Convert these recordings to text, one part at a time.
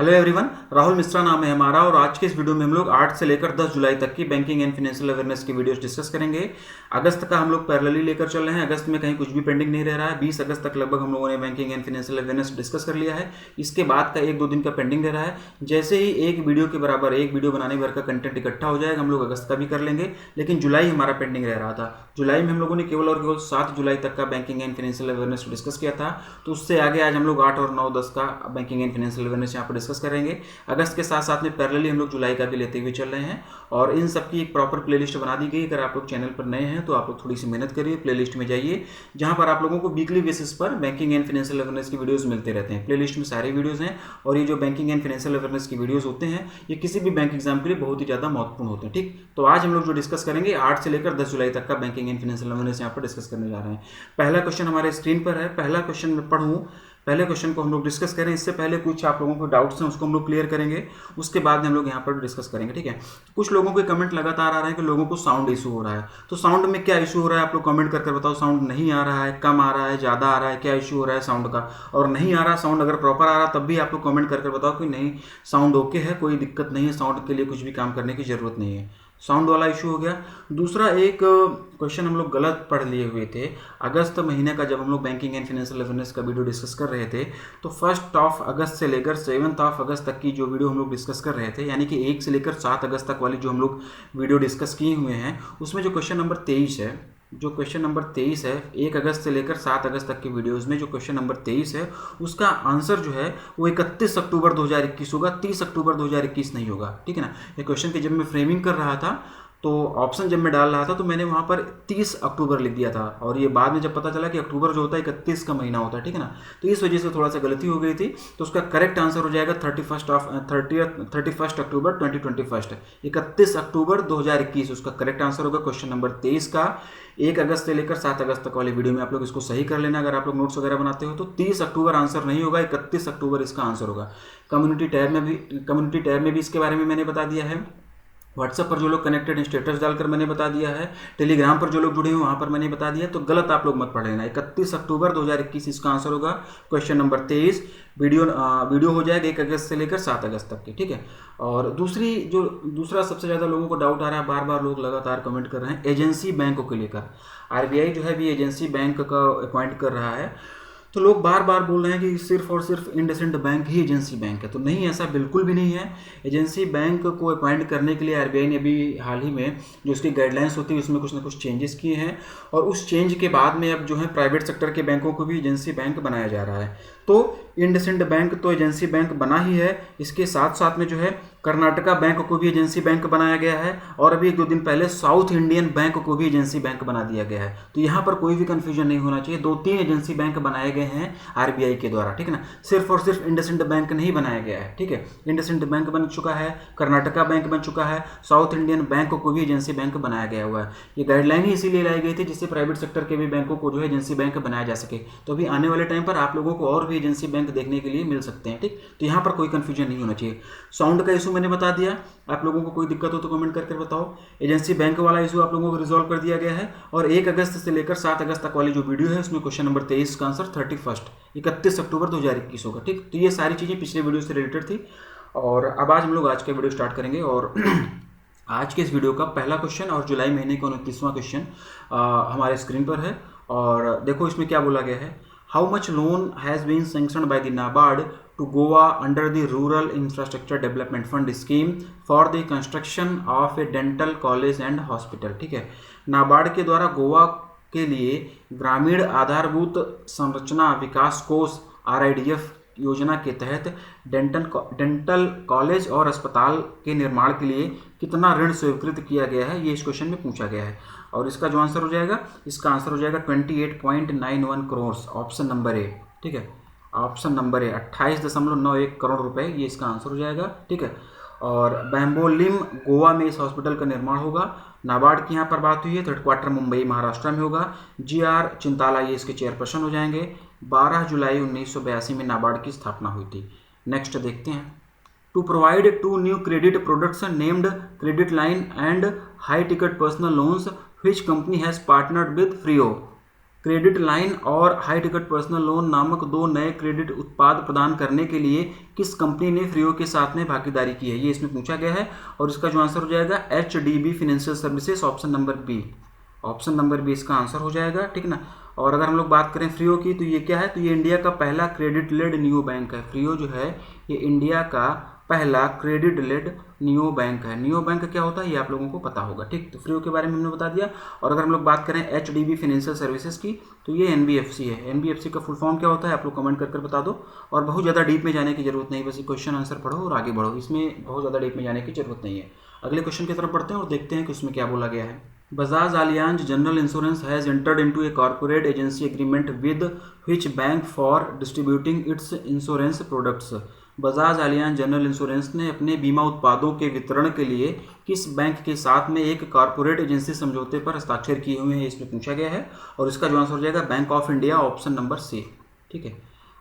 Hello everyone, Rahul Mishra नाम है हमारा और आज के इस वीडियो में हम लोग 8 से लेकर 10 जुलाई तक की बैंकिंग एंड फाइनेंशियल अवेयरनेस की वीडियोस डिस्कस करेंगे। अगस्त का हम लोग पैरेलली लेकर चल रहे हैं। अगस्त में कहीं कुछ भी पेंडिंग नहीं रह रहा है। 20 अगस्त तक लगभग हम लोगों ने banking and financial awareness discuss कर लिया है। इसके बाद का 1-2 दिन का पेंडिंग रह रहा है। जैसे ही एक वीडियो के बराबर एक वीडियो बनाने भर का कंटेंट इकट्ठा हो जाएगा हम लोग अगस्त का भी कर लेंगे, लेकिन जुलाई हमारा पेंडिंग रह रहा था। जुलाई में हम लोगों ने केवल और केवल 7 जुलाई तक का banking and financial awareness discuss किया था। तो उससे आगे आज हम लोग 8 और 9, 10 का बैंकिंग एंड फाइनेंशियल अवेयरनेस यहाँ पर डिस्कस करेंगे। अगस्त के साथ साथ में पैरेलली हम लोग जुलाई का भी लेते हुए चल रहे हैं और इन सब की एक प्रॉपर प्लेलिस्ट बना दी गई। अगर आप लोग चैनल पर नए हैं तो आप लोग थोड़ी सी मेहनत करिए, प्लेलिस्ट में जाइए जहां पर आप लोगों को वीकली बेसिस पर बैंकिंग एंड फाइनेंशियल अवेयरनेस की वीडियोस मिलते रहते हैं। प्लेलिस्ट में सारे वीडियोस हैं और ये जो बैंकिंग एंड फाइनेंशियल अवेयरनेस की वीडियोस होते हैं ये किसी भी बैंक एग्जाम के लिए बहुत ही ज़्यादा महत्वपूर्ण होते हैं। ठीक, तो आज हम लोग जो डिस्कस करेंगे 8 से लेकर 10 जुलाई तक का बैंकिंग एंड फाइनेंशियल अवेयरनेस यहाँ पर डिस्कस करने जा रहे हैं। पहला क्वेश्चन हमारे स्क्रीन पर है। पहला क्वेश्चन मैं पढ़ूँ, पहले क्वेश्चन को हम लोग डिस्कस करें। इससे पहले कुछ आप लोगों को डाउट्स हैं उसको हम लोग क्लियर करेंगे, उसके बाद हम लोग यहाँ पर डिस्कस करेंगे। ठीक है, कुछ लोगों के कमेंट लगातार आ रहे हैं कि लोगों को साउंड इशू हो रहा है। तो साउंड में क्या इशू हो रहा है आप लोग कमेंट करके बताओ। साउंड नहीं आ रहा है, कम आ रहा है, ज़्यादा आ रहा है, क्या इशू हो रहा है साउंड का? और नहीं आ रहा साउंड, अगर प्रॉपर आ रहा तब भी आप लोग कमेंट करके बताओ कि नहीं साउंड ओके है, कोई दिक्कत नहीं है, साउंड के लिए कुछ भी काम करने की जरूरत नहीं है। साउंड वाला इशू हो गया। दूसरा एक क्वेश्चन हम लोग गलत पढ़ लिए हुए थे। अगस्त महीने का जब हम लोग बैंकिंग एंड फाइनेंशियल अवेयरनेस का वीडियो डिस्कस कर रहे थे तो 1 अगस्त से लेकर 7 अगस्त तक की जो वीडियो हम लोग डिस्कस कर रहे थे, यानी कि 1 से लेकर 7 अगस्त तक वाली जो हम लोग वीडियो डिस्कस किए हुए हैं, उसमें जो क्वेश्चन नंबर 23 है, जो क्वेश्चन नंबर 23 है 1 अगस्त से लेकर 7 अगस्त तक की वीडियोस में जो क्वेश्चन नंबर 23 है उसका आंसर जो है वो 31 अक्टूबर 2021 होगा, 30 अक्टूबर 2021 नहीं होगा। ठीक है ना। ये क्वेश्चन की जब मैं फ्रेमिंग कर रहा था तो ऑप्शन जब मैं डाल रहा था तो मैंने वहाँ पर 30 अक्टूबर लिख दिया था और ये बाद में जब पता चला कि अक्टूबर जो होता है 31 का महीना होता है। ठीक है ना, तो इस वजह से थोड़ा सा गलती हो गई थी। तो उसका करेक्ट आंसर हो जाएगा 31 अक्टूबर 2021। 31 अक्टूबर 2021 उसका करेक्ट आंसर होगा क्वेश्चन नंबर 23 का। 1 अगस्त से लेकर 7 अगस्त तक वाली वीडियो में आप लोग इसको सही कर लेना। अगर आप लोग नोट्स वगैरह बनाते हो तो 30 अक्टूबर आंसर नहीं होगा, 31 अक्टूबर इसका आंसर होगा। कम्युनिटी टैब में भी इसके बारे में मैंने बता दिया है। व्हाट्सएप पर जो लोग कनेक्टेड हैं स्टेटस डालकर मैंने बता दिया है। टेलीग्राम पर जो लोग जुड़े हैं वहाँ पर मैंने बता दिया। तो गलत आप लोग मत पढ़ लेना। 31 अक्टूबर 2021 इसका आंसर होगा क्वेश्चन नंबर 23। वीडियो हो जाएगा 1 अगस्त से लेकर 7 अगस्त तक की। ठीक है, और दूसरा सबसे ज़्यादा लोगों को डाउट आ रहा है, बार बार लोग लगातार कमेंट कर रहे हैं एजेंसी बैंकों को लेकर। आरबीआई जो है भी एजेंसी बैंक का अपॉइंट कर रहा है, तो लोग बार बार बोल रहे हैं कि सिर्फ और सिर्फ इंडसइंड बैंक ही एजेंसी बैंक है। तो नहीं, ऐसा बिल्कुल भी नहीं है। एजेंसी बैंक को अपॉइंट करने के लिए आरबीआई ने अभी हाल ही में जो उसकी गाइडलाइंस होती है उसमें कुछ ना कुछ चेंजेस किए हैं और उस चेंज के बाद में अब जो है प्राइवेट सेक्टर के बैंकों को भी एजेंसी बैंक बनाया जा रहा है। तो इंडसइंड बैंक तो एजेंसी बैंक बना ही है, इसके साथ साथ में जो है कर्नाटका बैंक को भी एजेंसी बैंक बनाया गया है और अभी 1-2 दिन पहले साउथ इंडियन बैंक को भी एजेंसी बैंक बना दिया गया है। तो यहाँ पर कोई भी कंफ्यूजन नहीं होना चाहिए। 2-3 एजेंसी बैंक बनाए गए हैं आरबीआई के द्वारा। ठीक है ना, सिर्फ और सिर्फ इंडसइंड बैंक नहीं बनाया गया है। ठीक है, इंडसइंड बैंक बन चुका है, कर्नाटका बैंक बन चुका है, साउथ इंडियन बैंक को भी एजेंसी बैंक बनाया गया हुआ है। ये गाइडलाइन ही इसीलिए लाई गई थी जिससे प्राइवेट सेक्टर के भी बैंकों को जो है एजेंसी बैंक बनाया जा सके। तो अभी आने वाले टाइम पर आप लोगों को और भी एजेंसी बैंक देखने के लिए मिल सकते हैं। ठीक, तो यहाँ पर कोई कंफ्यूजन नहीं होना चाहिए। साउंड का इशू मैंने बता दिया, आप लोगों को कोई दिक्कत हो तो कमेंट करके बताओ। एजेंसी बैंक वाला इशू आप लोगों को रिजॉल्व कर दिया गया है और 1 अगस्त से लेकर 7 अगस्त तक वाली जो वीडियो है उसमें क्वेश्चन नंबर 23 का आंसर 31 अक्टूबर 2021 होगा। ठीक, तो ये सारी चीज़ें पिछले वीडियो से रिलेटेड थी और अब आज हम लोग आज का वीडियो स्टार्ट करेंगे। और आज के इस वीडियो का पहला क्वेश्चन और जुलाई महीने का 29वां क्वेश्चन हमारे स्क्रीन पर है और देखो इसमें क्या बोला गया है। How much loan has been sanctioned by the NABARD to Goa under the Rural Infrastructure Development Fund scheme for the construction of a dental college and hospital। ठीक है, नाबार्ड के द्वारा गोवा के लिए ग्रामीण आधारभूत संरचना विकास कोष RIDF योजना के तहत डेंटल कॉलेज और अस्पताल के निर्माण के लिए कितना ऋण स्वीकृत किया गया है, ये इस क्वेश्चन में पूछा गया है। और इसका जो आंसर हो जाएगा, इसका आंसर हो जाएगा 28.91 करोड़, ऑप्शन नंबर ए। ठीक है, ऑप्शन नंबर ए 28.91 करोड़ रुपए, ये इसका आंसर हो जाएगा। ठीक है, और बैम्बोलिम गोवा में इस हॉस्पिटल का निर्माण होगा। नाबार्ड की यहाँ पर बात हुई है तो हेडक्वार्टर मुंबई महाराष्ट्र में होगा। GR चिंताला ये इसके चेयरपर्सन हो जाएंगे। 12 जुलाई 1982 में नाबार्ड की स्थापना हुई थी। नेक्स्ट देखते हैं। To provide 2 new credit products named credit line and high ticket personal loans which company has partnered with Freo. Credit line और हाई टिकट पर्सनल लोन नामक 2 नए क्रेडिट उत्पाद प्रदान करने के लिए किस कंपनी ने फ्रियो के साथ में भागीदारी की है, ये इसमें पूछा गया है। और इसका जो आंसर हो जाएगा HDB financial services, option number B. Option number B इसका आंसर हो जाएगा, ठीक ना। और अगर हम लोग बात करें फ्रियो की, तो ये क्या है, तो ये इंडिया का पहला क्रेडिट लेड नियो बैंक है। फ्रियो जो है ये इंडिया का पहला क्रेडिट लेड नियो बैंक है। नियो बैंक क्या होता है ये आप लोगों को पता होगा, ठीक। तो फ्रियो के बारे में हमने बता दिया। और अगर हम लोग बात करें HDB फाइनेंशियल सर्विसेज की, तो ये NBFC है। NBFC का फुल फॉर्म क्या होता है आप लोग कमेंट कर बता दो। और बहुत ज़्यादा डीप में जाने की जरूरत नहीं, बस क्वेश्चन आंसर पढ़ो और आगे बढ़ो, इसमें बहुत ज़्यादा डीप में जाने की जरूरत नहीं है। अगले क्वेश्चन की तरफ बढ़ते हैं और देखते हैं कि उसमें क्या बोला गया है। Bajaj Allianz general insurance has entered into a corporate agency agreement with which bank for distributing it's insurance products. Bajaj Allianz general insurance ने अपने बीमा उत्पादों के वितरण के लिए किस बैंक के साथ में एक कॉर्पोरेट एजेंसी समझौते पर हस्ताक्षर किए हुए हैं, इसमें पूछा गया है। और इसका जो आंसर हो जाएगा bank of India, option number C, ठीक है।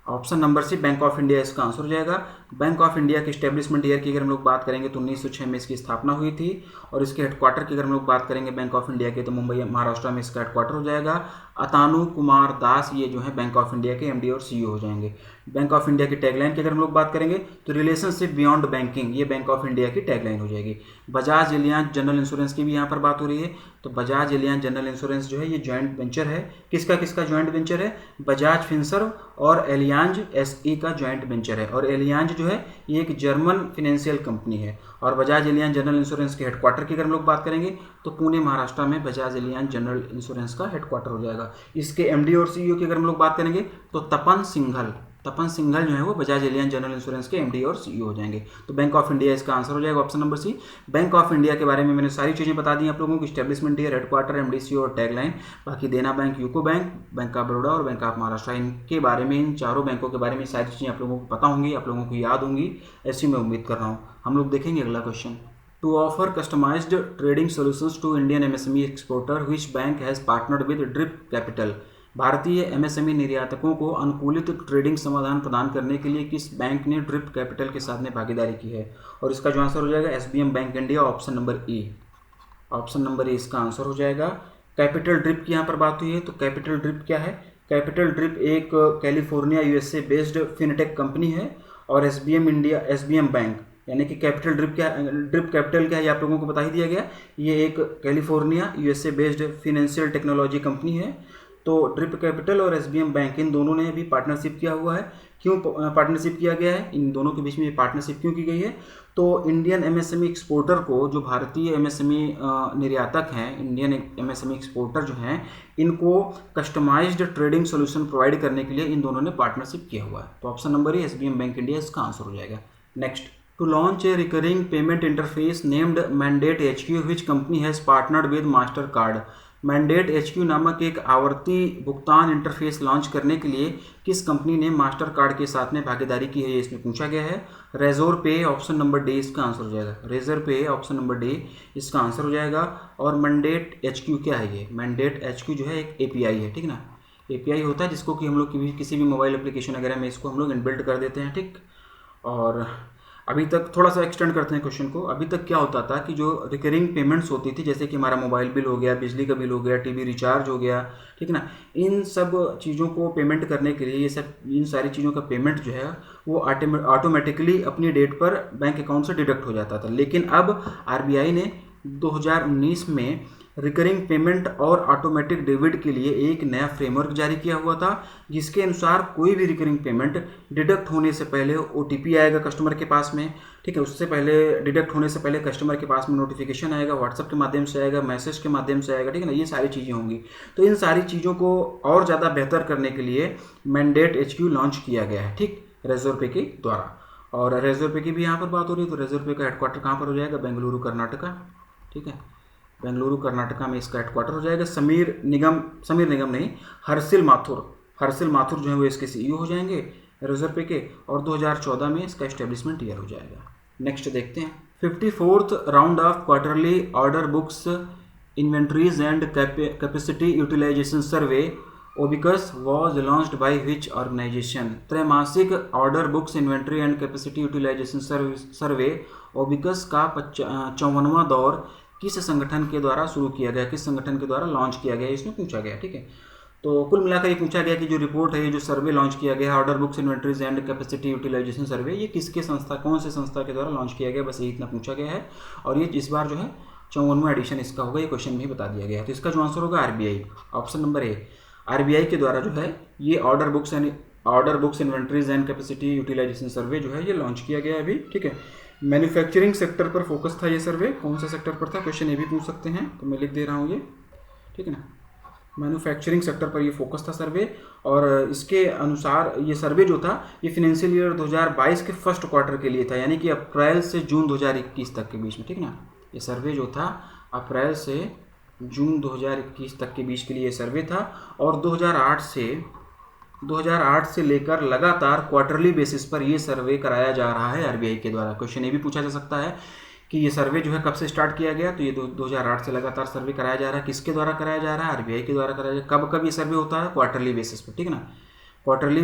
Option number C bank of India इसका आंसर हो जाएगा। बैंक ऑफ इंडिया के स्टैब्लिशमेंट ईयर की अगर हम लोग बात करेंगे तो 1906 में इसकी स्थापना हुई थी। और इसके हेडक्वार्टर की अगर हम लोग बात करेंगे बैंक ऑफ इंडिया के, तो मुंबई महाराष्ट्र में इसका हेडक्वार्टर हो जाएगा। अतानु कुमार दास ये जो है बैंक ऑफ इंडिया के MD और CEO हो जाएंगे। बैंक ऑफ इंडिया की टैगलाइन की अगर हम लोग बात करेंगे तो रिलेशनशिप बियॉन्ड बैंकिंग, ये बैंक ऑफ इंडिया की टैगलाइन हो जाएगी। बजाज एलियांज जनरल इंश्योरेंस की भी यहाँ पर बात हो रही है। तो बजाज एलियांज जनरल इंश्योरेंस जो है ये जॉइंट वेंचर है। किसका किसका जॉइंट वेंचर है? बजाज फिनसर्व और एलियांज SE का जॉइंट वेंचर है। और एलियांज जो है ये एक जर्मन फाइनेंशियल कंपनी है। और बजाज एलियांज जनरल इंश्योरेंस के हेडक्वार्टर की अगर हम लोग बात करेंगे तो पुणे महाराष्ट्र में बजाज एलियांज जनरल इंश्योरेंस का हेडक्वार्टर हो जाएगा। इसके MD और CEO की अगर हम लोग बात करेंगे तो तपन सिंघल जो है वो बजाज एलियांज जनरल इंश्योरेंस के MD और CEO हो जाएंगे। तो बैंक ऑफ इंडिया इसका आंसर हो जाएगा, option number C. Bank of India के बारे में मैंने सारी चीज़ें बता दी आप लोगों को, establishment year, headquarter, MD CEO और टैगलाइन। बाकी देना bank, UCO bank, Bank of Baroda और बैंक ऑफ महाराष्ट्र, इनके बारे में, इन चारों बैंकों के बारे में सारी चीज़ें आप लोगों को पता होंगी, आप लोगों को याद होंगी, ऐसी मैं उम्मीद कर रहा हूँ। हम लोग देखेंगे अगला question. To offer customized trading solutions to Indian MSME exporter which bank has partnered with Drip Capital. भारतीय MSME निर्यातकों को अनुकूलित ट्रेडिंग समाधान प्रदान करने के लिए किस बैंक ने ड्रिप कैपिटल के साथ में भागीदारी की है? और इसका जो आंसर हो जाएगा SBM bank India, option number E। Option number E इसका आंसर हो जाएगा। कैपिटल ड्रिप की यहाँ पर बात हुई है, तो कैपिटल ड्रिप क्या है? कैपिटल ड्रिप एक California USA based fintech company है। और SBM बैंक यानी कि कैपिटल ड्रिप क्या है, ड्रिप कैपिटल क्या है, ये आप लोगों को बता ही दिया गया। ये एक California USA based financial technology company है। तो ड्रिप कैपिटल और SBM बैंक इन दोनों ने भी पार्टनरशिप किया हुआ है। क्यों पार्टनरशिप किया गया है, इन दोनों के बीच में पार्टनरशिप क्यों की गई है? तो इंडियन MSME एक्सपोर्टर को, जो भारतीय MSME निर्यातक हैं, इंडियन MSME एक्सपोर्टर जो हैं, इनको कस्टमाइज्ड ट्रेडिंग सोल्यूशन प्रोवाइड करने के लिए इन दोनों ने पार्टनरशिप किया हुआ है। तो option number E SBM bank India इसका आंसर हो जाएगा। Next, to launch a recurring payment interface named Mandate HQ which company has partnered with Mastercard. Mandate HQ नामक एक आवर्ती भुगतान इंटरफेस लॉन्च करने के लिए किस कंपनी ने मास्टर कार्ड के साथ में भागीदारी की है, ये इसमें पूछा गया है। रेजोर पे, ऑप्शन नंबर D इसका आंसर हो जाएगा। रेजर पे, ऑप्शन नंबर D इसका आंसर हो जाएगा। और मैंडेट HQ क्या है? ये मैंडेट HQ जो है एक API है, ठीक ना। API होता है जिसको कि हम लोग किसी भी मोबाइल एप्लीकेशन वगैरह में इसको हम लोग इनबिल्ट कर देते हैं, ठीक। और अभी तक थोड़ा सा एक्सटेंड करते हैं क्वेश्चन को। अभी तक क्या होता था कि जो रिकरिंग पेमेंट्स होती थी, जैसे कि हमारा मोबाइल बिल हो गया, बिजली का बिल हो गया, TV रिचार्ज हो गया, ठीक ना, इन सब चीज़ों को पेमेंट करने के लिए, ये सब इन सारी चीज़ों का पेमेंट जो है वो ऑटोमेटिकली अपनी डेट पर बैंक अकाउंट से डिडक्ट हो जाता था। लेकिन अब RBI ने 2019 में रिकरिंग पेमेंट और ऑटोमेटिक डेबिट के लिए एक नया फ्रेमवर्क जारी किया हुआ था, जिसके अनुसार कोई भी रिकरिंग पेमेंट डिडक्ट होने से पहले OTP आएगा कस्टमर के पास में, ठीक है। उससे पहले, डिडक्ट होने से पहले कस्टमर के पास में नोटिफिकेशन आएगा, व्हाट्सएप के माध्यम से आएगा, मैसेज के माध्यम से आएगा, ठीक है ना। ये सारी चीज़ें होंगी। तो इन सारी चीज़ों को और ज़्यादा बेहतर करने के लिए मैंडेट HQ लॉन्च किया गया है, ठीक, रेजर पे के द्वारा। और रेजर पे की भी यहाँ पर बात हो रही है, तो रेजर पे का हेडक्वार्टर कहाँ पर हो जाएगा? बेंगलुरु कर्नाटका, ठीक है। बेंगलुरु कर्नाटका में इसका हेडक्वार्टर हो जाएगा। हर्षिल माथुर जो है वो इसके CEO हो जाएंगे रिजर्व पे के। और 2014 में इसका एस्टेब्लिशमेंट ईयर हो जाएगा। नेक्स्ट देखते हैं, 54th round of quarterly order books inventories and capacity utilisation survey OBICUS was launched by which organisation. त्रैमासिक order books inventory and capacity utilisation survey OBICUS का 54वां दौर किस संगठन के द्वारा शुरू किया गया, किस संगठन के द्वारा लॉन्च किया गया, इसमें पूछा गया, ठीक है। तो कुल मिलाकर ये पूछा गया कि जो रिपोर्ट है, ये जो सर्वे लॉन्च किया गया है, order books inventories and capacity utilisation survey, ये किसके संस्था, कौन से संस्था के द्वारा लॉन्च किया गया, बस यही इतना पूछा गया है। और ये इस बार जो है 54वां एडिशन इसका होगा, ये क्वेश्चन भी बता दिया गया है। तो इसका जो आंसर होगा RBI, option number A, RBI के द्वारा जो है ये order books inventories and capacity utilisation survey जो है ये लॉन्च किया गया है अभी, ठीक है। मैन्युफैक्चरिंग सेक्टर पर फोकस था ये सर्वे, कौन सा सेक्टर पर था, क्वेश्चन ये भी पूछ सकते हैं, तो मैं लिख दे रहा हूँ ये, ठीक है ना। मैन्युफैक्चरिंग सेक्टर पर ये फोकस था सर्वे, और इसके अनुसार ये सर्वे जो था ये फाइनेंशियल ईयर 2022 के फर्स्ट क्वार्टर के लिए था, यानी कि अप्रैल से जून 2021 तक के बीच में, ठीक ना। ये सर्वे जो था अप्रैल से जून 2021 तक के बीच के लिए ये सर्वे था, और 2008 से लेकर लगातार क्वार्टरली बेसिस पर ये सर्वे कराया जा रहा है आरबीआई के द्वारा। क्वेश्चन ये भी पूछा जा सकता है कि ये सर्वे जो है कब से स्टार्ट किया गया, तो ये 2008 से लगातार सर्वे कराया जा रहा है। किसके द्वारा कराया जा रहा है, आरबीआई के द्वारा कराया जा रहा है। कब कब ये सर्वे होता है, क्वार्टरली बेसिस पर, ठीक है ना। क्वार्टरली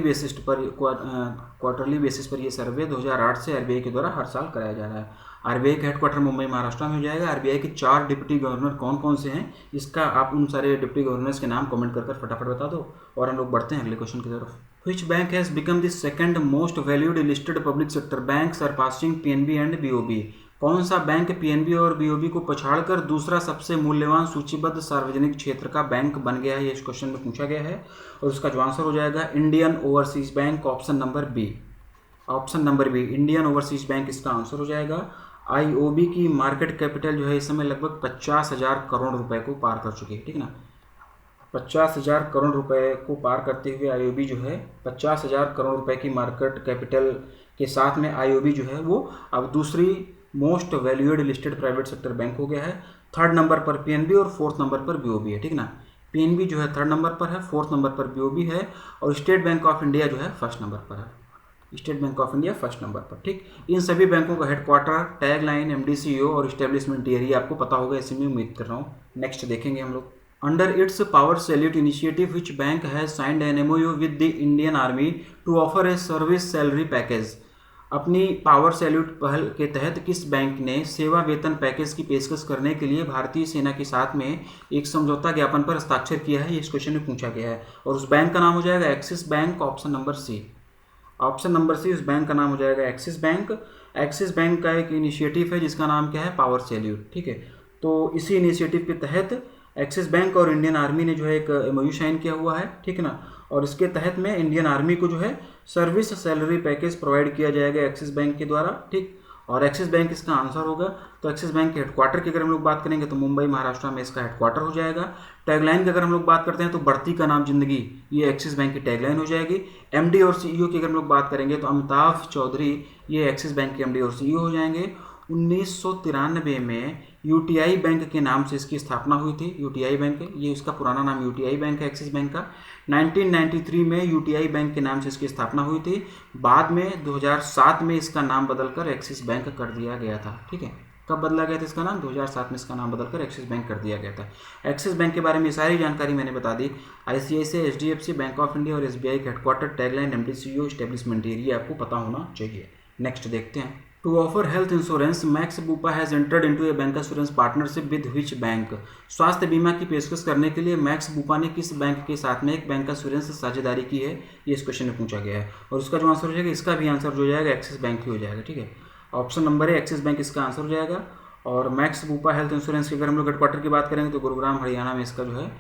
बेसिस पर ये सर्वे 2008 से आरबीआई के द्वारा हर साल कराया जा रहा है। आरबीआई का हेडक्वार्टर मुंबई महाराष्ट्र में हो जाएगा। आरबीआई के 4 डिप्टी गवर्नर कौन कौन से हैं, इसका आप उन सारे डिप्टी गवर्नर्स के नाम कमेंट कर फटाफट बता दो, और हम लोग बढ़ते हैं अगले क्वेश्चन की तरफ। Which bank has become the second most valued listed public sector bank surpassing PNB and BOB? कौन सा बैंक पीएनबी और बीओबी को पछाड़कर दूसरा सबसे मूल्यवान सूचीबद्ध सार्वजनिक क्षेत्र का बैंक बन गया है, ये इस क्वेश्चन में पूछा गया है। और इसका जो आंसर हो जाएगा Indian Overseas bank, option number B. Option number B, Indian Overseas bank इसका आंसर हो जाएगा। आईओबी की मार्केट कैपिटल जो है इस समय लगभग 50,000 करोड़ रुपए को पार कर चुकी है, ठीक ना। 50,000 करोड़ रुपए को पार करते हुए आईओबी जो है 50,000 करोड़ रुपए की मार्केट कैपिटल के साथ में आईओबी जो है वो अब दूसरी most valued listed private sector bank हो गया है। 3rd नंबर पर पीएनबी और 4th नंबर पर बीओबी है, ठीक ना। पीएनबी जो है 3rd नंबर पर है, 4th नंबर पर बीओबी है, और स्टेट बैंक ऑफ इंडिया जो है 1st नंबर पर है। State Bank of India 1st number पर, ठीक। इन सभी बैंकों का हेडक्वार्टर, टैग लाइन, एमडीसीओ और स्टेब्लिशमेंट ईयर ये आपको पता होगा, इसी में उम्मीद कर रहा हूँ। नेक्स्ट देखेंगे हम लोग। Under its Power Salute initiative, which bank has signed an MOU with the Indian Army to offer a service salary package? अपनी पावर सैल्यूट पहल के तहत किस बैंक ने सेवा वेतन पैकेज की पेशकश करने के लिए भारतीय सेना के साथ में एक समझौता ज्ञापन पर हस्ताक्षर किया है, ये इस क्वेश्चन में पूछा गया है। और उस बैंक का नाम हो जाएगा Axis bank, option number C. Option number C, उस बैंक का नाम हो जाएगा एक्सिस बैंक। एक्सिस बैंक का एक इनिशिएटिव है जिसका नाम क्या है, पावर सैल्यूट, ठीक है। तो इसी इनिशिएटिव के तहत एक्सिस बैंक और इंडियन आर्मी ने जो है एक एमओयू साइन किया हुआ है, ठीक ना। और इसके तहत में इंडियन आर्मी को जो है सर्विस सैलरी पैकेज प्रोवाइड किया जाएगा एक्सिस बैंक के द्वारा, ठीक। और एक्सिस बैंक इसका आंसर होगा। तो एक्सिस बैंक के हेडक्वार्टर की अगर हम लोग बात करेंगे तो मुंबई महाराष्ट्र में इसका हेडक्वार्टर हो जाएगा। टैगलाइन की अगर हम लोग बात करते हैं तो बढ़ती का नाम जिंदगी, ये एक्सिस बैंक की टैगलाइन हो जाएगी। एमडी और सीईओ की अगर हम लोग बात करेंगे तो अमिताभ चौधरी ये एक्सिस बैंक के एमडी और सीईओ हो जाएंगे। 1993 में यूटीआई बैंक के नाम से इसकी स्थापना हुई थी। यूटीआई बैंक है, ये इसका पुराना नाम यूटीआई बैंक है एक्सिस बैंक का। 1993 में यूटीआई बैंक के नाम से इसकी स्थापना हुई थी। बाद में 2007 में इसका नाम बदलकर एक्सिस बैंक कर दिया गया था, ठीक है। कब बदला गया था इसका नाम, 2007 में इसका नाम बदलकर एक्सिस बैंक कर दिया गया था। एक्सिस बैंक के बारे में सारी जानकारी मैंने बता दी। ICICI, HDFC, Bank of India और एसबीआई के headquarter, tagline, MD CEO, establishment area आपको पता होना चाहिए। नेक्स्ट देखते हैं। To offer health insurance, Max Bupa has entered into a bank insurance partnership with which bank? स्वास्थ्य बीमा की पेशकश करने के लिए मैक्स बुपा ने किस बैंक के साथ में एक बैंक इंश्योरेंस साझेदारी की है, ये इस क्वेश्चन में पूछा गया है। और इसका जो आंसर हो जाएगा, इसका भी आंसर हो जाएगा एक्सिस बैंक ही हो जाएगा, ठीक है। ऑप्शन नंबर है एक्सिस बैंक इसका आंसर हो जाएगा। और मैक्स बुपा हेल्थ इंश्योरेंस की अगर हम लोग हेडक्वार्टर की बात करेंगे तो गुरुग्राम हरियाणा में इसका जो है,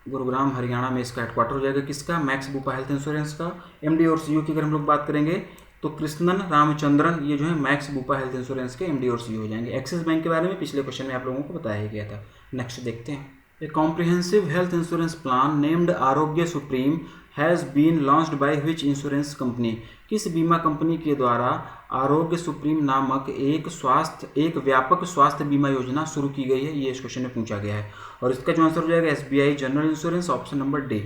गुरुग्राम हरियाणा में इसका हेडक्वार्टर हो जाएगा किसका, मैक्स बुपा हेल्थ इंश्योरेंस का। एमडी और सीईओ की अगर हम लोग बात करेंगे तो कृष्णन रामचंद्रन ये जो है मैक्स बुपा हेल्थ इंश्योरेंस के एमडी और सीईओ हो जाएंगे। एक्सिस बैंक के बारे में पिछले क्वेश्चन में आप लोगों को बताया गया था। नेक्स्ट देखते हैं। A comprehensive health insurance plan named Arogya Supreme has been launched by which insurance company? किस बीमा कंपनी के द्वारा आरोग्य सुप्रीम नामक एक व्यापक स्वास्थ्य बीमा योजना शुरू की गई है, ये इस क्वेश्चन में पूछा गया है। और इसका जो आंसर हो जाएगा SBI general insurance, option number D.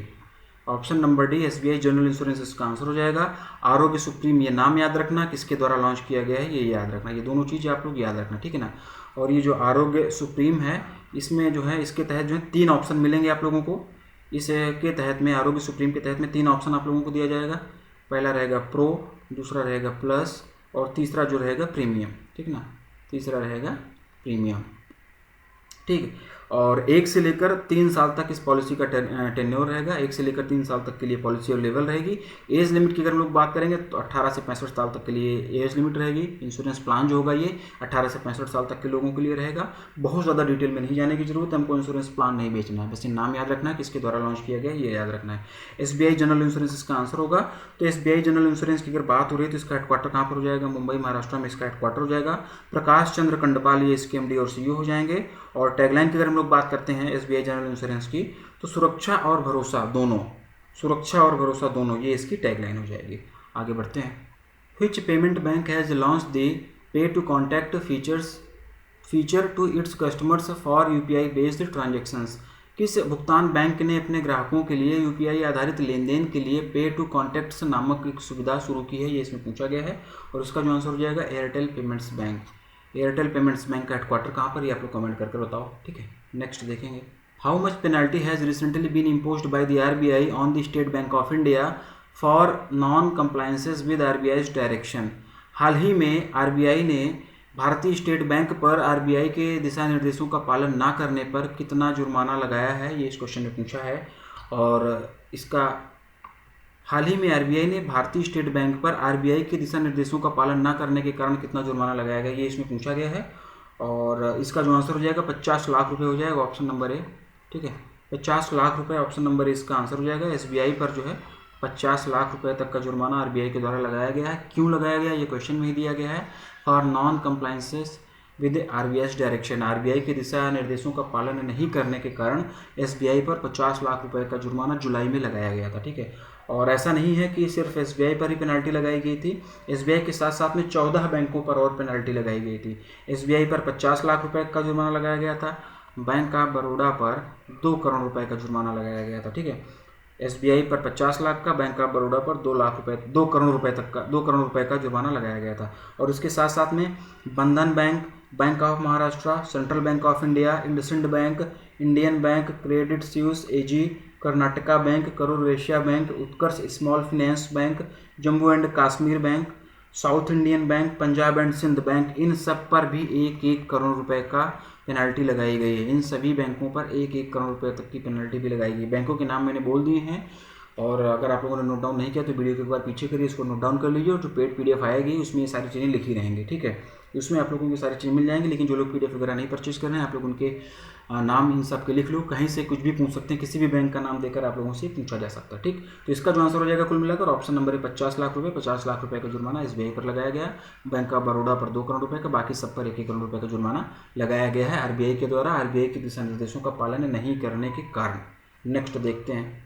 Option number D, SBI general insurance इसका आंसर हो जाएगा। आरोग्य सुप्रीम ये नाम याद रखना, किसके द्वारा लॉन्च किया गया है ये याद रखना, ये दोनों चीज़ें आप लोग याद रखना, ठीक है ना। और ये जो आरोग्य सुप्रीम है इसमें जो है इसके तहत जो है 3 ऑप्शन मिलेंगे आप लोगों को। इसके तहत में आरोग्य सुप्रीम के तहत में 3 ऑप्शन आप लोगों को दिया जाएगा। पहला रहेगा प्रो, दूसरा रहेगा प्लस और तीसरा जो रहेगा प्रीमियम, ठीक ना। तीसरा रहेगा प्रीमियम, ठीक है। और 1 से लेकर 3 साल तक इस पॉलिसी का टेन्योर रहेगा। 1 से लेकर 3 साल तक के लिए पॉलिसी अवेलेबल रहेगी। एज लिमिट की अगर हम लोग बात करेंगे तो 18 से 65 साल तक के लिए एज लिमिट रहेगी। इंश्योरेंस प्लान जो होगा ये 18 से 65 साल तक के लोगों के लिए रहेगा। बहुत ज़्यादा डिटेल में नहीं जाने की जरूरत है, हमको इंश्योरेंस प्लान नहीं बेचना है, बस ये नाम याद रखना है किसके द्वारा लॉन्च किया गया है, ये याद रखना है। SBI जनरल इंश्योरेंस इसका आंसर होगा। तो SBI जनरल इंश्योरेंस की अगर बात हो रही है तो इसका हेडक्वार्टर कहाँ पर हो जाएगा, मुंबई महाराष्ट्र में इसका हेडक्वार्टर हो जाएगा। प्रकाश चंद्र कंडपाल ये इसके MD और CEO हो जाएंगे। और टैगलाइन की अगर हम लोग बात करते हैं SBI जनरल इंश्योरेंस की तो सुरक्षा और भरोसा दोनों, सुरक्षा और भरोसा दोनों, ये इसकी टैगलाइन हो जाएगी। आगे बढ़ते हैं। Which payment bank has launch the pay to contact feature to its customers for UPI based transactions. किस भुगतान बैंक ने अपने ग्राहकों के लिए UPI आधारित लेन देन के लिए पे टू कॉन्टैक्ट्स नामक एक सुविधा शुरू की है, ये इसमें पूछा गया है। और उसका जो आंसर हो जाएगा Airtel payments bank. Airtel payments bank का हेडक्वार्टर कहाँ पर, ये आप लोग कमेंट करके बताओ, ठीक है। नेक्स्ट देखेंगे। How much penalty has recently been imposed by the RBI on the State Bank of India for non compliances with RBI's direction. हाल ही में RBI ने भारतीय स्टेट बैंक पर RBI के दिशा निर्देशों का पालन ना करने पर कितना जुर्माना लगाया है, ये इस क्वेश्चन में पूछा है। और इसका हाल ही में RBI ने भारतीय स्टेट बैंक पर RBI के दिशा निर्देशों का पालन ना करने के कारण कितना जुर्माना लगाया गया, ये इसमें पूछा गया है। और इसका जो आंसर हो जाएगा 50 लाख रुपए हो जाएगा, ऑप्शन नंबर ए, ठीक है। 50 लाख रुपए ऑप्शन नंबर ए इसका आंसर हो जाएगा। SBI पर जो है 50 लाख रुपए तक का जुर्माना RBI के द्वारा लगाया गया है। क्यों लगाया गया, ये क्वेश्चन में ही दिया गया है। For non compliances with RBI's direction, RBI के दिशा निर्देशों का पालन नहीं करने के कारण SBI पर 50 लाख रुपए का जुर्माना जुलाई में लगाया गया था, ठीक है। और ऐसा नहीं है कि सिर्फ SBI पर ही पेनल्टी लगाई गई थी, SBI के साथ साथ में 14 बैंकों पर और पेनल्टी लगाई गई थी। SBI पर 50 लाख रुपए का जुर्माना लगाया गया था, बैंक ऑफ बड़ौदा पर 2 करोड़ रुपए का जुर्माना लगाया गया था, ठीक है। SBI पर 50 लाख का, बैंक ऑफ बड़ौदा पर 2 करोड़ रुपए तक का 2 करोड़ रुपए का जुर्माना लगाया गया था। और उसके साथ साथ में Bandhan Bank, Bank of Maharashtra, Central Bank of India, IndusInd Bank, Indian Bank, Credit Suisse AG, Karnataka Bank, Karur Vysya Bank, Utkarsh Small Finance Bank, Jammu and Kashmir Bank, South Indian Bank, Punjab and Sind Bank, इन सब पर भी 1-1 करोड़ रुपए का पेनल्टी लगाई गई है। इन सभी बैंकों पर 1-1 करोड़ रुपए तक की पेनल्टी भी लगाई गई। बैंकों के नाम मैंने बोल दिए हैं, और अगर आप लोगों ने नोट डाउन नहीं किया तो वीडियो के एक बार पीछे करिए, इसको नोट डाउन कर लीजिए। और जो पेड PDF आएगी उसमें ये सारी चीज़ें लिखी रहेंगी, ठीक है। उसमें आप लोगों की सारी चीज़ें मिल जाएंगी। लेकिन जो लोग PDF वगैरह नहीं परचेज कर रहे हैं, आप लोग उनके नाम इन सब के लिख लो, कहीं से कुछ भी पूछ सकते हैं, किसी भी बैंक का नाम देकर आप लोगों से पूछा जा सकता है, ठीक। तो इसका जो आंसर हो जाएगा कुल मिलाकर ऑप्शन नंबर है 50 लाख रुपए। 50 लाख रुपए का जुर्माना SBI पर लगाया गया, बैंक ऑफ बड़ौदा पर 2 करोड़ रुपए का, बाकी सब पर 1-1 करोड़ रुपए का जुर्माना लगाया गया है RBI के द्वारा, RBI के दिशा निर्देशों का पालन नहीं करने के कारण। नेक्स्ट देखते हैं।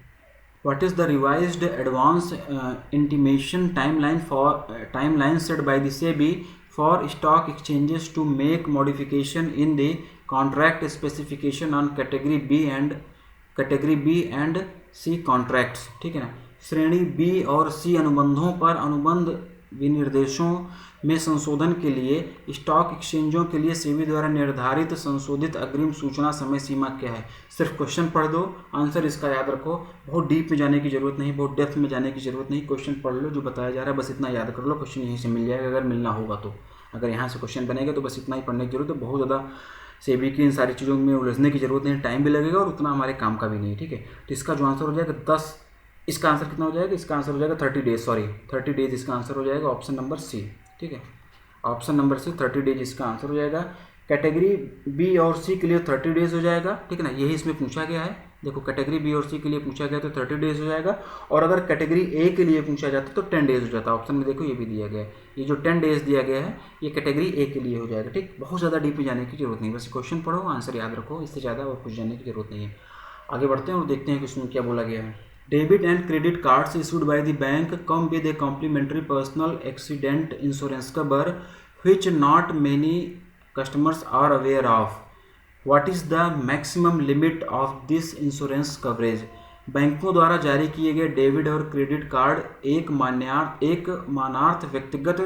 What is the revised advance intimation timeline set by the SEBI for stock exchanges to make modification in the contract specification on category B and C contracts, ठीक है ना। श्रेणी B और C अनुबंधों पर अनुबंध विनिर्देशों में संशोधन के लिए स्टॉक एक्सचेंजों के लिए सेबी द्वारा निर्धारित संशोधित अग्रिम सूचना समय सीमा क्या है। सिर्फ क्वेश्चन पढ़ दो, आंसर इसका याद रखो। बहुत डीप में जाने की जरूरत नहीं, बहुत डेप्थ में जाने की जरूरत नहीं। क्वेश्चन पढ़ लो, जो बताया जा रहा है बस इतना याद कर लो। क्वेश्चन यहीं से मिल जाएगा अगर मिलना होगा तो। अगर यहाँ से क्वेश्चन बनेगा तो बस इतना ही पढ़ने की जरूरत है। बहुत ज़्यादा सेबी की इन सारी चीज़ों में उलझने की जरूरत नहीं, टाइम भी लगेगा और उतना हमारे काम का भी नहीं, ठीक है। तो इसका जो आंसर हो जाएगा 10, इसका आंसर कितना हो जाएगा, इसका आंसर हो जाएगा 30 डेज, इसका आंसर हो जाएगा ऑप्शन नंबर C, ठीक है। ऑप्शन नंबर C 30 डेज इसका आंसर हो जाएगा। कैटेगरी B और C के लिए 30 डेज हो जाएगा, ठीक है ना। यही इसमें पूछा गया है। देखो कैटेगरी B और C के लिए पूछा गया तो 30 डेज हो जाएगा, और अगर कैटेगरी A के लिए पूछा जाता तो 10 डेज हो जाता। ऑप्शन में देखो ये भी दिया गया है, ये जो 10 डेज दिया गया है ये कैटेगरी A के लिए हो जाएगा, ठीक। बहुत ज़्यादा डीप में जाने की जरूरत नहीं, बस क्वेश्चन पढ़ो, आंसर याद रखो, इससे ज़्यादा और कुछ जाने की जरूरत नहीं है। आगे बढ़ते हैं और देखते हैं कि उसमें क्या बोला गया है। Debit and credit cards issued by the bank come with a complimentary personal accident insurance cover which not many customers are aware of. What is the maximum limit of this insurance coverage? बैंकों द्वारा जारी किए गए debit और credit card एक मानार्थ व्यक्तिगत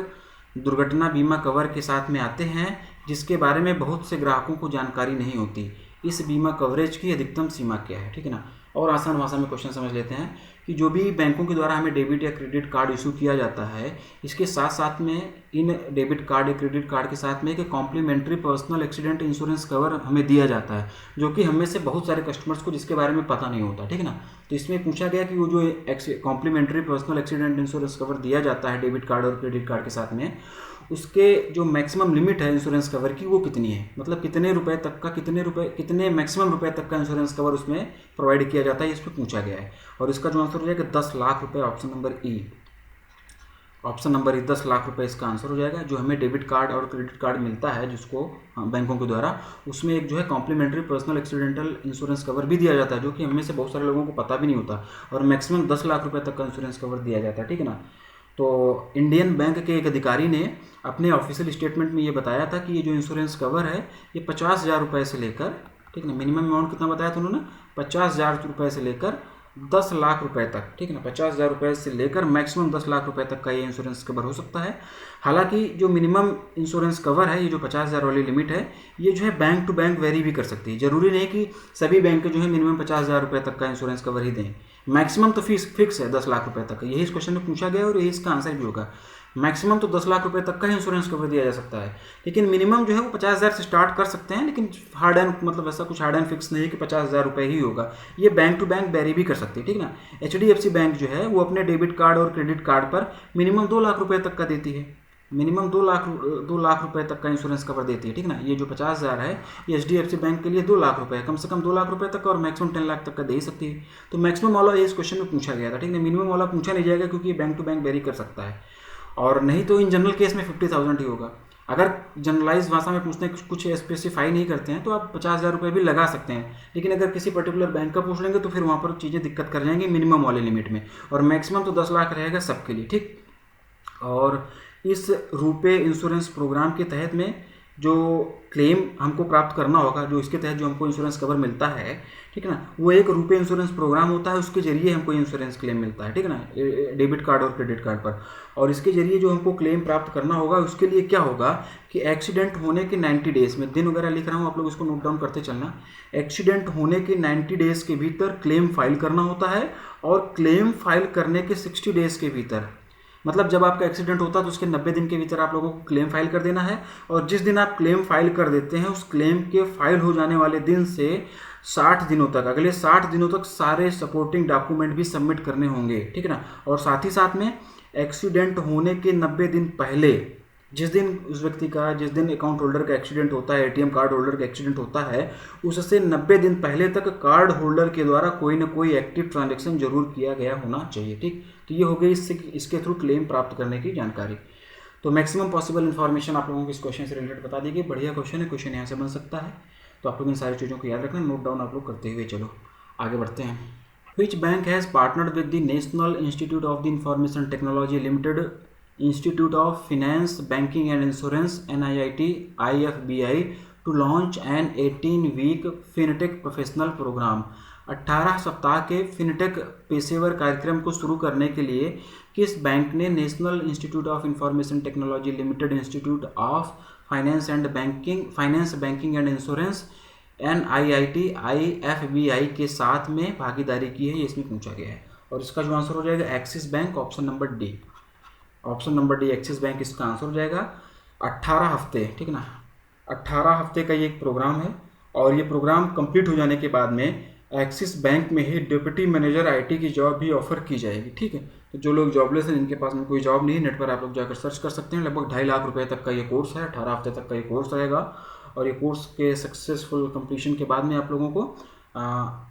दुर्घटना बीमा कवर के साथ में आते हैं, जिसके बारे में बहुत से ग्राहकों को जानकारी नहीं होती। इस बीमा कवरेज की अधिकतम सीमा क्या है, ठीक है ना। और आसान भाषा में क्वेश्चन समझ लेते हैं कि जो भी बैंकों के द्वारा हमें डेबिट या क्रेडिट कार्ड इशू किया जाता है, इसके साथ साथ में इन डेबिट कार्ड या क्रेडिट कार्ड के साथ में एक complimentary personal accident insurance cover हमें दिया जाता है, जो कि हमें से बहुत सारे कस्टमर्स को जिसके बारे में पता नहीं होता, ठीक है ना। तो इसमें पूछा गया कि वो जो complimentary personal accident insurance cover दिया जाता है डेबिट कार्ड और क्रेडिट कार्ड के साथ में, उसके जो मैक्सिमम लिमिट है इंश्योरेंस कवर की वो कितनी है, मतलब कितने रुपए तक का, कितने मैक्सिमम रुपए तक का इंश्योरेंस कवर उसमें प्रोवाइड किया जाता है, इस पर पूछा गया है। और इसका जो आंसर हो जाएगा 10 लाख रुपए, ऑप्शन नंबर ई। ऑप्शन नंबर ई 10 लाख रुपए इसका आंसर हो जाएगा। जो हमें डेबिट कार्ड और क्रेडिट कार्ड मिलता है जिसको बैंकों के द्वारा, उसमें एक जो है complimentary personal accidental insurance cover भी दिया जाता है, जो कि हमें से बहुत सारे लोगों को पता भी नहीं होता, और मैक्सिमम 10 लाख रुपए तक का इंश्योरेंस कवर दिया जाता है, ठीक है ना। तो इंडियन बैंक के एक अधिकारी ने अपने ऑफिशियल स्टेटमेंट में ये बताया था कि ये जो इंश्योरेंस कवर है ये 50,000 रुपये से लेकर, ठीक है ना, मिनिमम अमाउंट कितना बताया था उन्होंने, 50,000 रुपये से लेकर 10 लाख रुपए तक, ठीक है ना, 50,000 रुपये से लेकर मैक्सिमम 10 लाख रुपए तक का ये इंश्योरेंस कवर हो सकता है। हालांकि जो मिनिमम इंश्योरेंस कवर है, ये जो 50,000 वाली लिमिट है, ये जो है बैंक टू बैंक वेरी भी कर सकती है। जरूरी नहीं कि सभी बैंक जो है मिनिमम 50,000 रुपये तक का इंश्योरेंस कवर ही दें, मैक्सिमम तो फिक्स है 10 लाख रुपए तक का। यही इस क्वेश्चन में पूछा गया और यही इसका आंसर भी होगा। मैक्सिमम तो 10 लाख रुपए तक का इंश्योरेंस कवर दिया जा सकता है, लेकिन मिनिमम जो है वो 50,000 से स्टार्ट कर सकते हैं, लेकिन हार्ड एंड मतलब ऐसा कुछ हार्ड एंड फिक्स नहीं है कि 50,000 रुपये ही होगा। ये बैंक टू बैंक वेरी भी कर सकती है, ठीक ना। HDFC बैंक जो है वो अपने डेबिट कार्ड और क्रेडिट कार्ड पर मिनिमम 2 लाख रुपये तक का देती है, मिनिमम 2 लाख रुपए तक का इंश्योरेंस कवर देती है, ठीक ना। ये जो 50,000 है ये HDFC बैंक के लिए 2 लाख रुपए है, कम से कम 2 लाख रुपए तक, और मैक्सिमम 10 लाख तक का दे ही सकती है। तो मैक्सिमम वाला इस क्वेश्चन में पूछा गया था, ठीक है। मिनिमम वाला पूछा नहीं जाएगा क्योंकि ये बैंक टू बैंक वेरी कर सकता है, और नहीं तो इन जनरल केस में 50,000 ही होगा। अगर जनरलाइज भाषा में पूछते हैं, कुछ स्पेसिफाई नहीं करते हैं, तो आप 50,000 रुपये भी लगा सकते हैं, लेकिन अगर किसी पर्टिकुलर बैंक का पूछ लेंगे तो फिर वहाँ पर चीज़ें दिक्कत कर जाएंगी मिनिमम वाले लिमिट में, और मैक्सिमम तो 10 लाख रहेगा सबके लिए, ठीक। और इस रुपे इंश्योरेंस प्रोग्राम के तहत में जो क्लेम हमको प्राप्त करना होगा, जो इसके तहत जो हमको इंश्योरेंस कवर मिलता है, ठीक है ना, वो एक रुपे इंश्योरेंस प्रोग्राम होता है, उसके जरिए हमको इंश्योरेंस क्लेम मिलता है, ठीक है ना, डेबिट कार्ड और क्रेडिट कार्ड पर। और इसके जरिए जो हमको क्लेम प्राप्त करना होगा, उसके लिए क्या होगा कि एक्सीडेंट होने के 90 डेज में, दिन वगैरह लिख रहा हूँ, आप लोग इसको नोट डाउन करते चलना। एक्सीडेंट होने के 90 डेज के भीतर क्लेम फाइल करना होता है, और क्लेम फाइल करने के 60 डेज के भीतर, मतलब जब आपका एक्सीडेंट होता है तो उसके 90 दिन के भीतर आप लोगों को क्लेम फाइल कर देना है, और जिस दिन आप क्लेम फाइल कर देते हैं उस क्लेम के फाइल हो जाने वाले दिन से 60 दिनों तक, अगले 60 दिनों तक सारे सपोर्टिंग डॉक्यूमेंट भी सबमिट करने होंगे, ठीक है ना। और साथ ही साथ में एक्सीडेंट होने के 90 दिन पहले, जिस दिन उस व्यक्ति का, जिस दिन अकाउंट होल्डर का एक्सीडेंट होता है, ATM कार्ड होल्डर का एक्सीडेंट होता है, उससे 90 दिन पहले तक कार्ड होल्डर के द्वारा कोई ना कोई एक्टिव ट्रांजैक्शन जरूर किया गया होना चाहिए, ठीक। तो ये हो गई इसके थ्रू क्लेम प्राप्त करने की जानकारी। तो मैक्सिमम पॉसिबल इन्फॉर्मेशन आप लोगों को इस क्वेश्चन से रिलेटेड बता दी गई। बढ़िया क्वेश्चन है, क्वेश्चन यहाँ से बन सकता है, तो आप लोग इन सारी चीज़ों को याद रखना, नोट डाउन आप लोग करते हुए चलो आगे बढ़ते हैं। Which bank has partnered with the National Institute of the Information Technology Limited, Institute of Finance Banking and Insurance NIIT IFBI to launch an 18-week fintech professional program. 18 सप्ताह के फिनटेक पेशेवर कार्यक्रम को शुरू करने के लिए किस बैंक ने national Institute of information Technology Limited, Institute of finance banking and Insurance NIIT IFBI के साथ में भागीदारी की है, ये इसमें पूछा गया है। और इसका जो आंसर हो जाएगा Axis bank, option number D. Option number D Axis bank इसका आंसर हो जाएगा। 18 हफ्ते, ठीक है ना, 18 हफ्ते का ये एक प्रोग्राम है, और ये प्रोग्राम कंप्लीट हो जाने के बाद में एक्सिस बैंक में ही डिप्टी मैनेजर IT की जॉब भी ऑफर की जाएगी, ठीक है। तो जो लोग जॉबलेस हैं, जिनके पास में कोई जॉब नहीं है, नेट पर आप लोग जाकर सर्च कर सकते हैं। लगभग 2.5 लाख रुपए तक का ये कोर्स है, 18 हफ्ते तक का ये कोर्स रहेगा, और ये कोर्स के सक्सेसफुल कंप्लीशन के बाद में आप लोगों को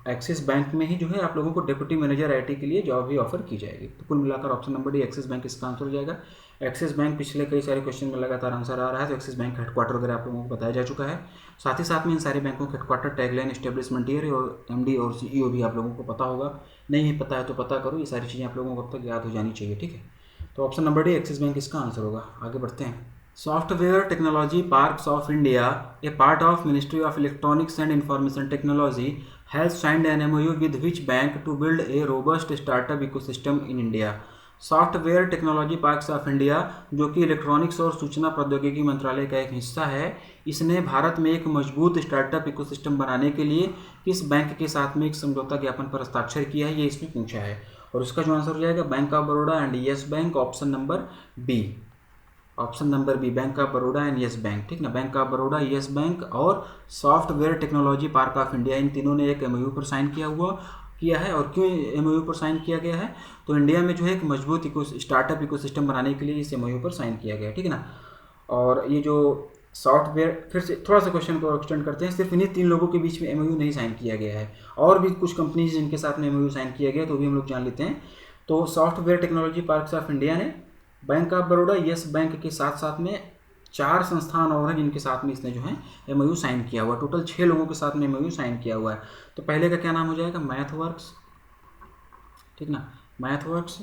एक्सिस बैंक में ही जो है आप लोगों को डिप्टी मैनेजर IT के लिए जॉब भी ऑफर की जाएगी। तो कुल मिलाकर option number D Axis bank इसका आंसर हो जाएगा। एक्सिस बैंक पिछले कई सारे क्वेश्चन में लगातार आंसर आ रहा है, तो एक्सिस बैंक हेडक्वार्टर वगैरह आप लोगों को बताया जा चुका है। साथ ही साथ में इन सारे बैंकों के हेडक्वार्टर, टैगलाइन, एस्टेब्लिशमेंट ईयर और MD और CEO भी आप लोगों को पता होगा। नहीं पता है तो पता करो, ये सारी चीज़ें आप लोगों को अब तक याद हो जानी चाहिए, ठीक है। तो option number D Axis bank इसका आंसर होगा। आगे बढ़ते हैं। Software Technology Parks of India, a part of Ministry of Electronics and Information Technology, has signed an MOU with which bank to build a robust startup ecosystem in India. Software Technology Parks of India, जो कि electronics और सूचना प्रौद्योगिकी मंत्रालय का एक हिस्सा है, इसने भारत में एक मजबूत स्टार्टअप इकोसिस्टम बनाने के लिए किस बैंक के साथ में एक समझौता ज्ञापन पर हस्ताक्षर किया है, ये इसमें पूछा है। और इसका जो आंसर हो जाएगा bank of Baroda and Yes Bank, option number B. Option number B, Bank of Baroda and Yes Bank, ठीक ना। Bank of Baroda, Yes Bank और Software Technology Park of India, इन तीनों ने एक एमओयू पर साइन किया है। और क्यों एमओयू पर साइन किया गया है, तो इंडिया में जो है एक मजबूत स्टार्टअप इकोसिस्टम बनाने के लिए इस एमओयू पर साइन किया गया है, ठीक है ना। और ये जो सॉफ्टवेयर, फिर से थोड़ा सा क्वेश्चन को एक्सटेंड करते हैं, सिर्फ इन्हीं 3 लोगों के बीच में एमओयू नहीं साइन किया गया है, और भी कुछ कंपनीज जिनके साथ में एमओयू साइन किया गया, तो भी हम लोग जान लेते हैं। तो Software Technology Parks of India ने Bank of Baroda, Yes Bank के साथ साथ में 4 संस्थान और हैं जिनके साथ में इसने जो है एमओयू साइन किया हुआ है। टोटल 6 लोगों के साथ में एमओयू साइन किया हुआ है। तो पहले का क्या नाम हो जाएगा, मैथवर्क्स, ठीक ना, मैथवर्क्स।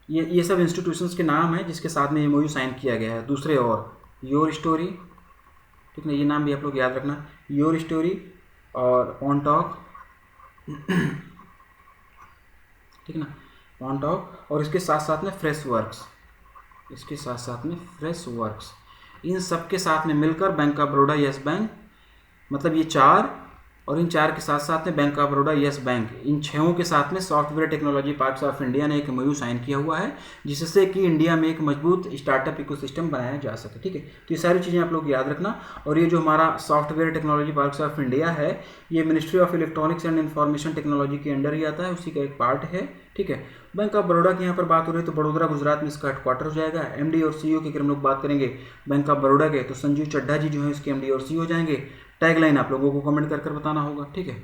ये सब इंस्टीट्यूशंस के नाम हैं जिसके साथ में एमओयू साइन किया गया है। दूसरे और योर स्टोरी, ठीक ना, ये नाम भी आप लोग याद रखना, योर स्टोरी और पॉन्टॉक, ठीक ना, पॉन्टॉक। और इसके साथ साथ में फ्रेशवर्क्स, इसके साथ साथ में फ्रेशवर्क्स, इन सब के साथ में मिलकर bank of Baroda, Yes bank, मतलब ये 4, और इन 4 के साथ साथ में Bank of Baroda, Yes Bank, इन 6 के साथ में Software Technology Parks of India ने एक एमओयू साइन किया हुआ है, जिससे कि इंडिया में एक मजबूत स्टार्टअप इकोसिस्टम बनाया जा सके, ठीक है। तो ये सारी चीज़ें आप लोग याद रखना। और ये जो हमारा software Technology Parks of India है, ये ministry of Electronics and information technology के अंडर ही आता है, उसी का एक पार्ट है, ठीक है। बैंक ऑफ बड़ौदा की यहाँ पर बात हो रही है, तो बड़ोदरा गुजरात में इसका हेडक्वार्टर हो जाएगा। एमडी और सीईओ की अगर हम लोग बात करेंगे बैंक ऑफ बड़ौदा के, तो संजीव चड्ढा जी जो है इसके एमडी और सीईओ हो जाएंगे। टैगलाइन आप लोगों को कमेंट कर बताना होगा, ठीक है।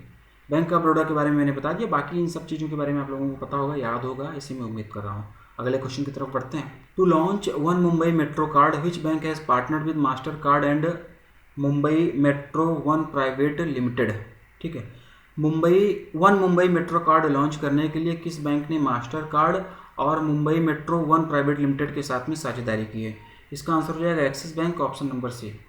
बैंक ऑफ बड़ौदा के बारे में मैंने बता दिया, बाकी इन सब चीज़ों के बारे में आप लोगों को पता होगा, याद होगा, इसी में उम्मीद कर रहा हूँ। अगले क्वेश्चन की तरफ बढ़ते हैं। To launch One Mumbai Metro card, which bank has partnered with Mastercard and Mumbai Metro One private limited, ठीक है। मुंबई मेट्रो कार्ड लॉन्च करने के लिए किस बैंक ने मास्टर कार्ड और Mumbai Metro One private limited के साथ में साझेदारी की है? इसका आंसर हो जाएगा Axis bank, option number C.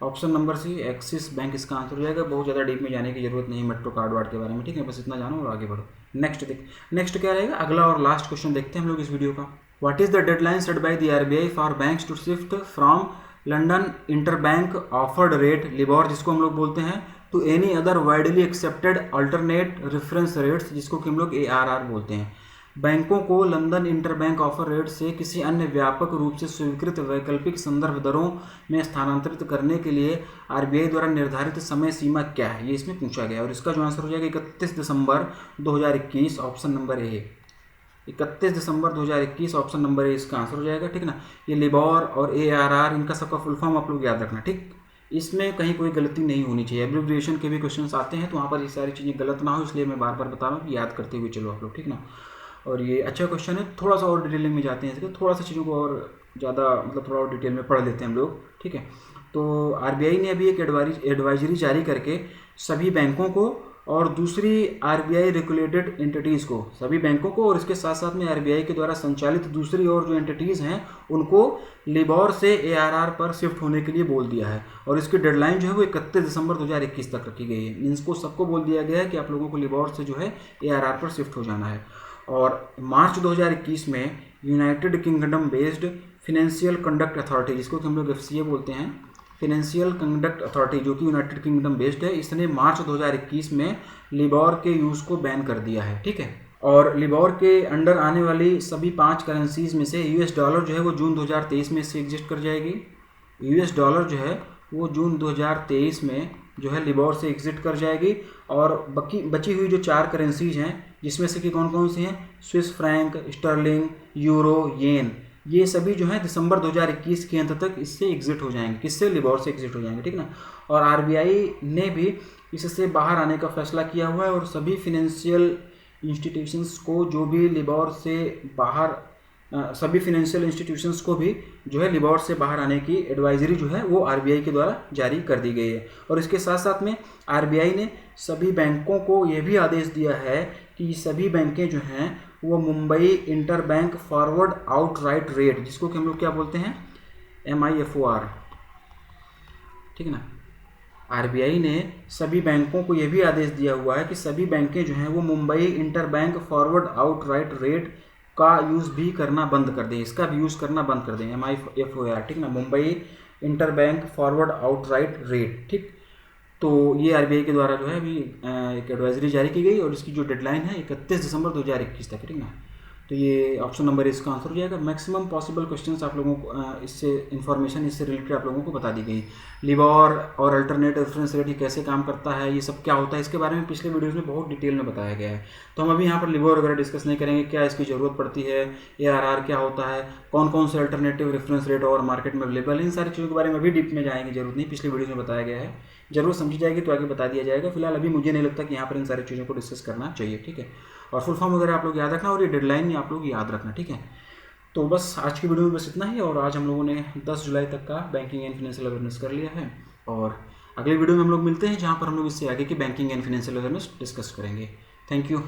Option number C, Axis bank इसका आंसर हो जाएगा। बहुत ज़्यादा डीप में जाने की जरूरत नहीं मेट्रो कार्ड वार्ड के बारे में, ठीक है, बस इतना जानो और आगे बढ़ो। नेक्स्ट क्या रहेगा, अगला और लास्ट क्वेश्चन देखते हैं हम लोग इस वीडियो का। What is the deadline set by the RBI for banks to shift from London interbank offered rate LIBOR, जिसको हम लोग बोलते हैं, to any other widely accepted alternate reference rates, जिसको कि हम लोग ARR बोलते हैं। बैंकों को लंदन इंटरबैंक ऑफर रेट से किसी अन्य व्यापक रूप से स्वीकृत वैकल्पिक संदर्भ दरों में स्थानांतरित करने के लिए आरबीआई द्वारा निर्धारित समय सीमा क्या है, ये इसमें पूछा गया। और इसका जो आंसर हो जाएगा 31 दिसंबर 2021, ऑप्शन नंबर ए। 31 दिसंबर 2021, ऑप्शन नंबर ए इसका आंसर हो जाएगा, ठीक ना। ये लिबोर और ARR, इनका सबका फुल फॉर्म आप लोग याद रखना, ठीक। इसमें कहीं कोई गलती नहीं होनी चाहिए। एब्रिविएशन के भी क्वेश्चन्स आते हैं तो वहाँ पर ये सारी चीज़ें गलत ना हो, इसलिए मैं बार बार बता रहा हूँ कि याद करते हुए चलो आप लोग, ठीक ना। और ये अच्छा क्वेश्चन है, थोड़ा सा और डिटेलिंग में जाते हैं इसके, थोड़ा सा चीज़ों को और ज़्यादा मतलब थोड़ा और डिटेल में पढ़ लेते हैं हम लोग, ठीक है। तो आरबीआई ने अभी एक एडवाइजरी जारी करके सभी बैंकों को और दूसरी आरबीआई रेगुलेटेड एंटिटीज़ को, सभी बैंकों को और इसके साथ साथ में आरबीआई के द्वारा संचालित दूसरी और जो एंटिटीज़ हैं उनको लिबोर से ARR पर शिफ्ट होने के लिए बोल दिया है। और इसकी डेडलाइन जो है वो 31 दिसंबर 2021 तक रखी गई है। इनको सबको बोल दिया गया है कि आप लोगों को लिबोर से जो है ARR पर शिफ्ट हो जाना है। और मार्च 2021 में United kingdom based financial conduct authority, जिसको कि हम लोग FCA बोलते हैं, फिनेंशियल कंडक्ट अथॉरिटी, जो कि यूनाइटेड किंगडम बेस्ड है, इसने मार्च 2021 में लिबोर के यूज़ को बैन कर दिया है, ठीक है। और लिबोर के अंडर आने वाली सभी 5 करेंसीज में से US डॉलर जो है वो जून 2023 में इससे एग्जिस्ट कर जाएगी। US डॉलर जो है वो जून 2023 में जो है लिबोर से एग्जिट कर जाएगी। और बची हुई जो 4 करेंसीज हैं, जिसमें से कि कौन कौन सी हैं, स्विस फ्रैंक, स्टर्लिंग, यूरो, येन, ये सभी जो है दिसंबर 2021 के अंत तक इससे एग्जिट हो जाएंगे। किससे? लिबोर से एग्जिट हो जाएंगे, ठीक ना। और आरबीआई ने भी इससे बाहर आने का फैसला किया हुआ है और सभी फिनेंशियल इंस्टीट्यूशंस को जो भी लिबोर से बाहर सभी फिनेंशियल इंस्टीट्यूशंस को भी जो है लिबोर से बाहर आने की एडवाइजरी जो है वो आरबीआई के द्वारा जारी कर दी गई है। और इसके साथ साथ में आरबीआई ने सभी बैंकों को ये भी आदेश दिया है कि सभी बैंकें जो हैं वो Mumbai interbank forward outright rate, जिसको कि हम लोग क्या बोलते हैं, MIFOR, ठीक है ना। आरबीआई ने सभी बैंकों को यह भी आदेश दिया हुआ है कि सभी बैंकें जो हैं वो Mumbai interbank forward outright rate का यूज़ भी करना बंद कर दें, इसका भी यूज़ करना बंद कर दें, MIFOR, ठीक ना, Mumbai inter bank forward outright rate, ठीक। तो ये RBI के द्वारा जो है अभी एक एडवाइजरी जारी की गई और इसकी जो डेडलाइन है 31 दिसंबर 2021 तक, ठीक ना। तो ये ऑप्शन नंबर इसका आंसर हो जाएगा। मैक्सिमम पॉसिबल क्वेश्चंस आप लोगों को इससे इन्फॉर्मेशन इससे रिलेटेड आप लोगों को बता दी गई। लिबोर और अल्टरनेट रेफरेंस रेट ये कैसे काम करता है, ये सब क्या होता है, इसके बारे में पिछले वीडियोज़ में बहुत डिटेल में बताया गया है। तो हम अभी यहाँ पर लिबोर वगैरह डिस्कस नहीं करेंगे, क्या इसकी ज़रूरत पड़ती है, ARR क्या होता है, कौन कौन से अल्टरनेटिव रेफरेंस रेट और मार्केट में अवेलेबल है, इन सारी चीज़ों के बारे में अभी डीप में जाएंगे, जरूरत नहीं, पिछले वीडियो में बताया गया है। जरूर समझी जाएगी तो आगे बता दिया जाएगा। फिलहाल अभी मुझे नहीं लगता कि यहाँ पर इन सारी चीज़ों को डिस्कस करना चाहिए, ठीक है। और फुल फॉर्म वगैरह आप लोग याद रखना और ये डेडलाइन आप लोग याद रखना, ठीक है। तो बस आज की वीडियो में बस इतना ही, और आज हम लोगों ने 10 जुलाई तक का बैंकिंग एंड फाइनेंशियल अवेयरनेस कर लिया है, और अगले वीडियो में हम लोग मिलते हैं जहाँ पर हम लोग इससे आगे की banking and financial awareness discuss करेंगे। Thank you.